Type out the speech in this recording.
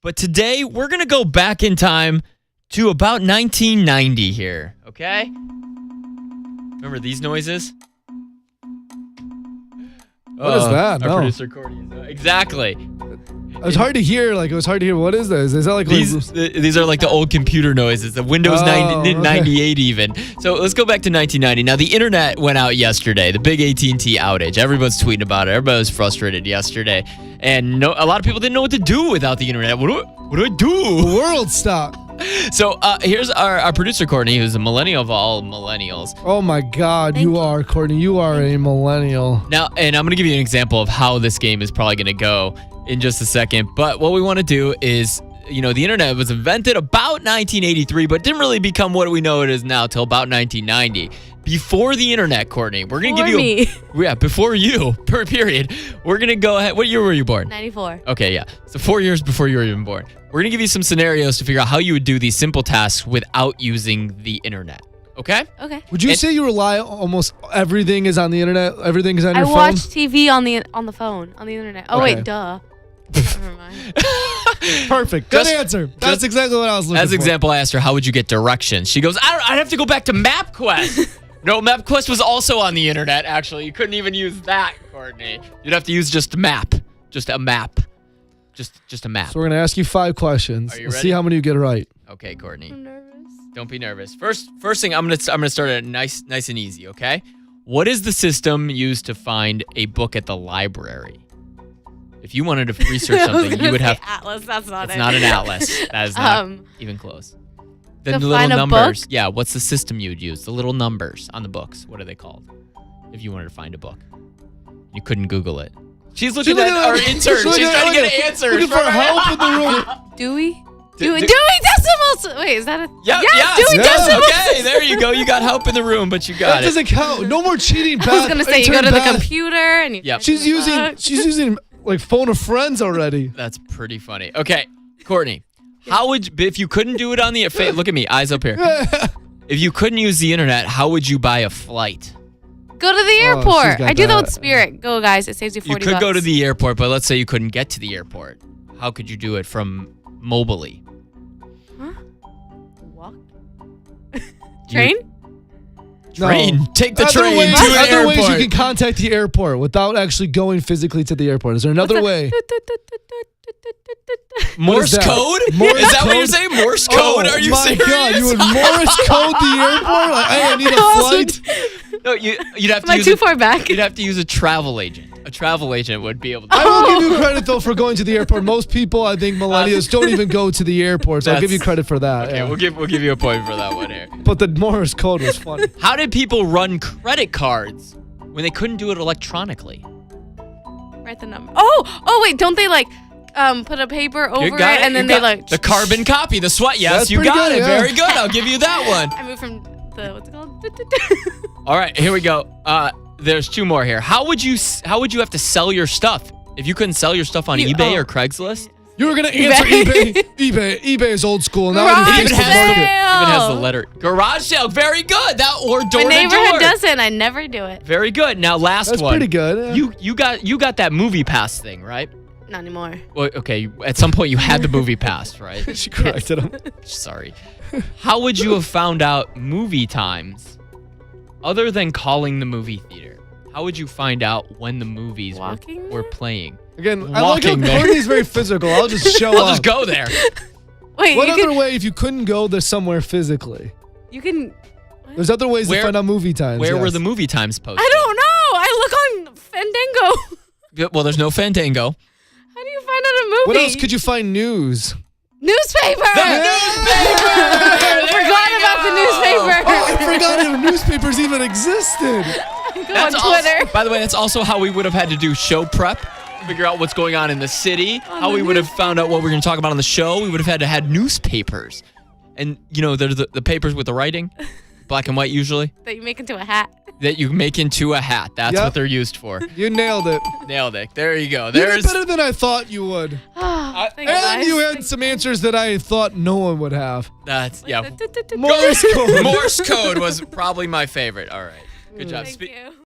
But today, we're going to go back in time to about 1990 here, okay? Remember these noises? What is that? Our No. producer, Courtney. Exactly. It was hard to hear. What is this? Is that like These are like the old computer noises, the Windows 98 even. So let's go back to 1990. Now, the internet went out yesterday, the big AT&T outage. Everyone's tweeting about it. Everybody was frustrated yesterday. And a lot of people didn't know what to do without the internet. What do I do? the world stopped? So here's our producer, Courtney, who's a millennial of all millennials. Oh my God, you are, Courtney. You are a millennial. Now, and I'm going to give you an example of how this game is probably going to go in just a second. But what we want to do is, the internet was invented about 1983, but didn't really become what we know it is now till about 1990. Before the internet, Courtney, we're going to give you before you, period. We're going to go ahead. What year were you born? 94. Okay, yeah. So 4 years before you were even born. We're going to give you some scenarios to figure out how you would do these simple tasks without using the internet. Okay? Okay. Would you say you rely almost everything is on the internet? Everything is on your phone? I watch TV on the phone, on the internet. Oh, Okay. wait, duh. Never mind. Perfect. Good answer. That's exactly what I was looking for. As example, I asked her, how would you get directions? She goes, I'd have to go back to MapQuest. No, MapQuest was also on the internet, actually. You couldn't even use that, Courtney. You'd have to use just a map. Just a map. Just a map. So we're going to ask you 5 questions. Are you Let's ready? see how many you get right. Okay, Courtney. I'm nervous. Don't be nervous. First thing, I'm gonna start it nice and easy, okay? What is the system used to find a book at the library? If you wanted to research something, you would have Atlas. That's not It's it. not an atlas. That is not even close. The to little find a numbers. book? Yeah, what's the system you would use? The little numbers on the books. What are they called? If you wanted to find a book. You couldn't Google it. She's looking at our intern. She's trying to get answers. Looking for help in the room. Dewey Decimals. Wait, is that a? Yeah, Dewey Decimals. Okay, there you go. You got help in the room, but you got That it. doesn't count. No more cheating. I was gonna say you go to the computer and you. Yep. She's using like phone of friends already. That's pretty funny. Okay, Courtney, how would if you couldn't do it on the look at me, eyes up here. If you couldn't use the internet, how would you buy a flight? Go to the she's airport. got I do that with that. Spirit. Go, guys. It saves you 40 You could go to bucks. the airport, but let's say you couldn't get to the airport. How could you do it from mobily? Walk. Train. Train. No. Take the Other train ways, to an other airport. ways you can contact the airport without actually going physically to the airport. Is there another way? Morse that? code? Morse Is that what you're code? saying? Morse code? Are you my serious? God, you would Morse code the airport? Like, hey, I need a flight. No, you'd have to Am I use too far back? You'd have to use a travel agent. A travel agent would be able to. I will give you credit though for going to the airport. Most people, I think, millennials don't even go to the airport. So I'll give you credit for that. Okay, yeah. we'll give you a point for that one here. But the Morse code was funny. How did people run credit cards when they couldn't do it electronically? Write the number. Oh, wait. Don't they put a paper over it and then they the carbon copy, the sweat. Yes, That's you pretty got good, it. yeah. Very good. I'll give you that one. I moved from the what's it called? All right, here we go. There's 2 more here. How would you have to sell your stuff if you couldn't sell your stuff on eBay or Craigslist? You were gonna answer eBay. eBay is old school. Now Garage it is Even Facebook Market. has the letter garage sale. Very good. That or door My to neighborhood door. doesn't. I never do it. Very good. Now last That's one. pretty good. Yeah. You got that movie pass thing, right? Not anymore. Well, okay. At some point you had the movie pass, right? She corrected him. Sorry. How would you have found out movie times other than calling the movie theater? How would you find out when the movies were playing? Again, I like how Walking there. Courtney's very physical. I'll just show I'll up. just go there. Wait, What you other way, if you couldn't go there somewhere physically? You can. There's other ways to find out movie times. Where were yes. the movie times posted? I don't know. I look on Fandango. Well, there's no Fandango. How do you find out a movie? What else could you find news? Newspaper. Newspaper! Forgot about the newspaper. Oh, I forgot if newspapers even existed. Go on Twitter. By the way, that's also how we would have had to do show prep. Figure out what's going on in the city. How we would have found out what we're going to talk about on the show. We would have had to have newspapers. And, there's the papers with the writing. Black and white usually. That you make into a hat. That you make into a hat. That's what they're used for. You nailed it. Nailed it. There you go. You did There's better than I thought you would. And you had some answers that I thought no one would have. That's, yeah. Morse code. Morse code was probably my favorite. All right. Good job. Thank you.